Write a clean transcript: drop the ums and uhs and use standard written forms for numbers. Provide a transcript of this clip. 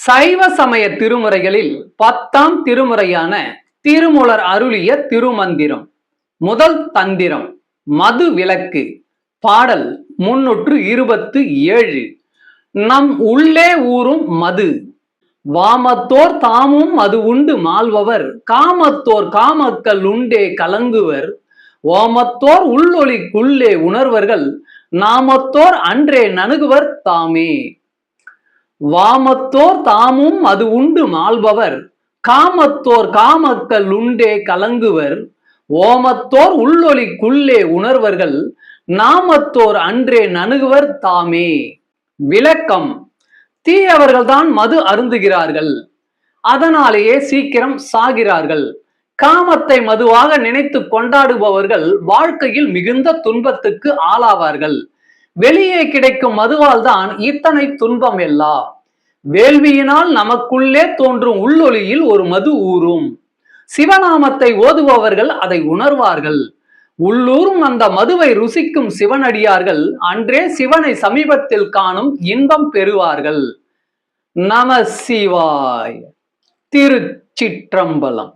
சைவ சமய திருமுறைகளில் 10ஆம் திருமுறையான திருமூலர் அருளிய திருமந்திரம். முதல் தந்திரம் மது விலக்கு. பாடல் 327. நம் உள்ளே ஊறும் மது. வாமத்தோர் தாமும் மது உண்டு மாள்பவர், காமத்தோர் காமக்கள் உண்டே கலங்குவர், ஓமத்தோர் உள்ளொளிக்குள்ளே உணர்வர்கள், நாமத்தோர் அன்றே நணுகுவர் தாமே. வாமத்தோர் தாமும் அது உண்டு மாள்பவர், காமத்தோர் காமக்கள் உண்டே கலங்குவர், ஓமத்தோர் உள்ளொளிக்குள்ளே உணர்வர்கள், நாமத்தோர் அன்றே நணுகுவர் தாமே. விளக்கம்: தீயவர்கள்தான் மது அருந்துகிறார்கள், அதனாலேயே சீக்கிரம் சாகிறார்கள். காமத்தை மதுவாக நினைத்து கொண்டாடுபவர்கள் வாழ்க்கையில் மிகுந்த துன்பத்துக்கு ஆளாவார்கள். வெளியே கிடைக்கும் மதுவால் தான் இத்தனை துன்பம் எல்லாம். வேள்வியினால் நமக்குள்ளே தோன்றும் உள்ளொளியில் ஒரு மது ஊறும். சிவநாமத்தை ஓதுபவர்கள் அதை உணர்வார்கள். உள்ளூரும் அந்த மதுவை ருசிக்கும் சிவனடியார்கள் அன்றே சிவனை சமீபத்தில் காணும் இன்பம் பெறுவார்கள். நம சிவாய. திருச்சிற்றம்பலம்.